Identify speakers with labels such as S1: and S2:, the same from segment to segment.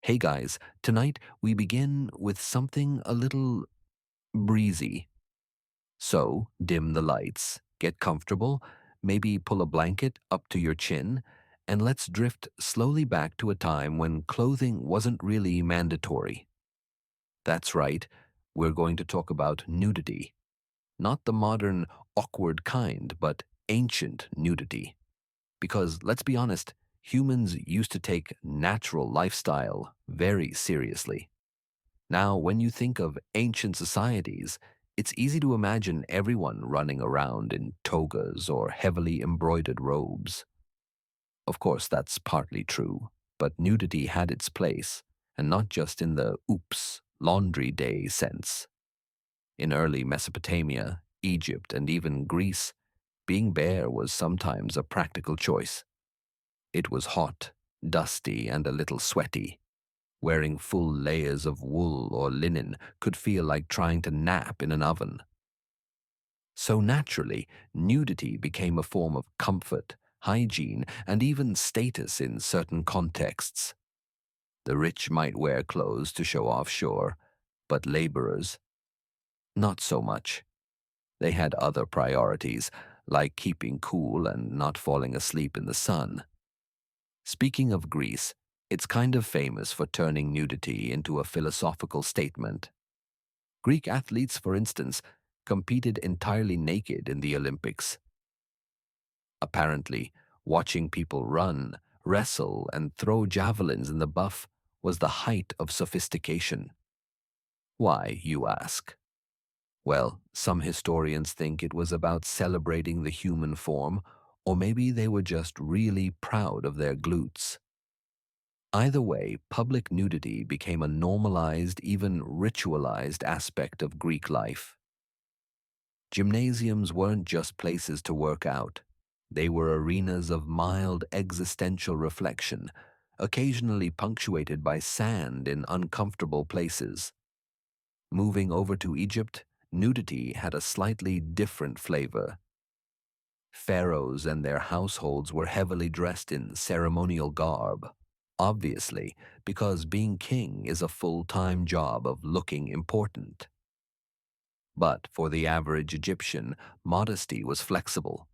S1: Hey guys, tonight we begin with something a little breezy. So, dim the lights, get comfortable, maybe pull a blanket up to your chin, and let's drift slowly back to a time when clothing wasn't really mandatory. That's right, we're going to talk about nudity. Not the modern, awkward kind, but ancient nudity. Because let's be honest, humans used to take natural lifestyle very seriously. Now, when you think of ancient societies, it's easy to imagine everyone running around in togas or heavily embroidered robes. Of course, that's partly true, but nudity had its place, and not just in the oops, laundry day sense. In early Mesopotamia, Egypt, and even Greece, being bare was sometimes a practical choice. It was hot, dusty, and a little sweaty. Wearing full layers of wool or linen could feel like trying to nap in an oven. So naturally, nudity became a form of comfort, hygiene, and even status in certain contexts. The rich might wear clothes to show off, sure, but laborers, not so much. They had other priorities, like keeping cool and not falling asleep in the sun. Speaking of Greece, it's kind of famous for turning nudity into a philosophical statement. Greek athletes, for instance, competed entirely naked in the Olympics. Apparently, watching people run, wrestle, and throw javelins in the buff was the height of sophistication. Why, you ask? Well, some historians think it was about celebrating the human form, or maybe they were just really proud of their glutes. Either way, public nudity became a normalized, even ritualized aspect of Greek life. Gymnasiums weren't just places to work out. They were arenas of mild existential reflection, occasionally punctuated by sand in uncomfortable places. Moving over to Egypt, nudity had a slightly different flavor. Pharaohs and their households were heavily dressed in ceremonial garb, obviously, because being king is a full-time job of looking important. But for the average Egyptian, modesty was flexible.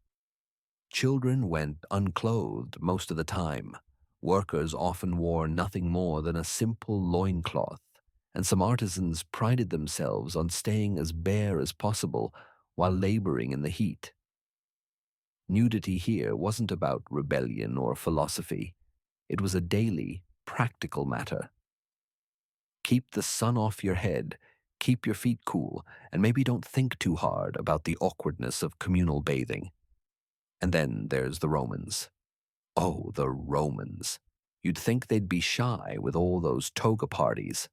S1: Children went unclothed most of the time. Workers often wore nothing more than a simple loincloth, and some artisans prided themselves on staying as bare as possible while laboring in the heat. Nudity here wasn't about rebellion or philosophy. It was a daily, practical matter. Keep the sun off your head, keep your feet cool, and maybe don't think too hard about the awkwardness of communal bathing. And then there's the Romans. Oh, the Romans. You'd think they'd be shy with all those toga parties.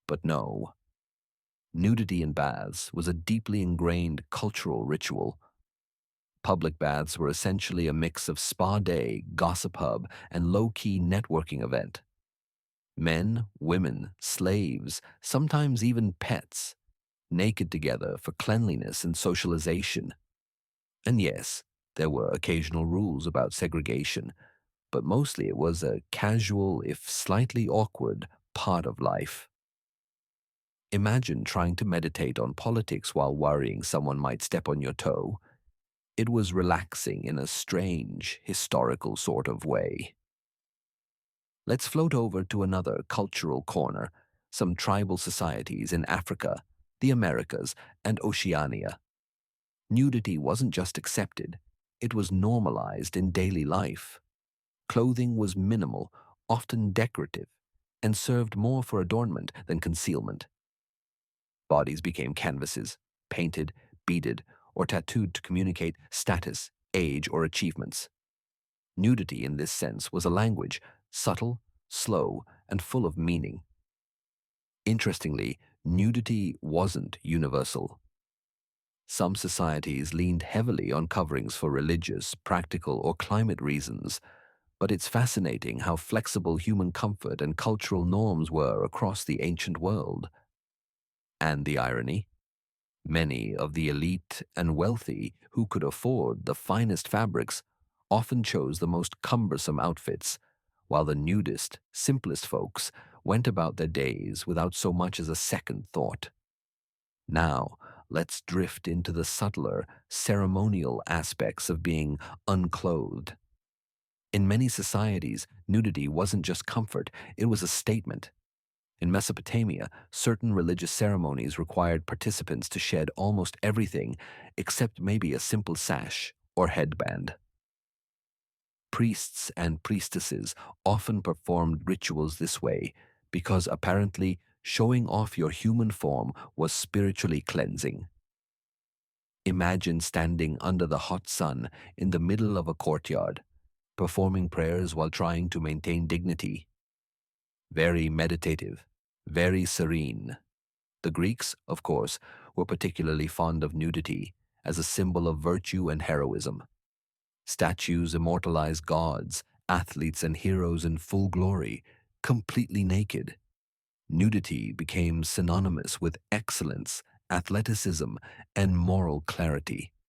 S1: But no. Nudity in baths was a deeply ingrained cultural ritual. Public baths were essentially a mix of spa day, gossip hub, and low-key networking event. Men, women, slaves, sometimes even pets, naked together for cleanliness and socialization. And yes, there were occasional rules about segregation, but mostly it was a casual, if slightly awkward, part of life. Imagine trying to meditate on politics while worrying someone might step on your toe. It was relaxing in a strange, historical sort of way. Let's float over to another cultural corner, some tribal societies in Africa, the Americas, and Oceania. Nudity wasn't just accepted, it was normalized in daily life. Clothing was minimal, often decorative, and served more for adornment than concealment. Bodies became canvases, painted, beaded, or tattooed to communicate status, age, or achievements. Nudity in this sense was a language, subtle, slow, and full of meaning. Interestingly, nudity wasn't universal. Some societies leaned heavily on coverings for religious, practical, or climate reasons, but it's fascinating how flexible human comfort and cultural norms were across the ancient world. And the irony? Many of the elite and wealthy who could afford the finest fabrics often chose the most cumbersome outfits, while the nudist, simplest folks went about their days without so much as a second thought. Now, let's drift into the subtler, ceremonial aspects of being unclothed. In many societies, nudity wasn't just comfort, it was a statement. In Mesopotamia, certain religious ceremonies required participants to shed almost everything except maybe a simple sash or headband. Priests and priestesses often performed rituals this way because apparently showing off your human form was spiritually cleansing. Imagine standing under the hot sun in the middle of a courtyard, performing prayers while trying to maintain dignity. Very meditative, very serene. The Greeks, of course, were particularly fond of nudity as a symbol of virtue and heroism. Statues immortalize gods, athletes, and heroes in full glory, completely naked. Nudity became synonymous with excellence, athleticism, and moral clarity.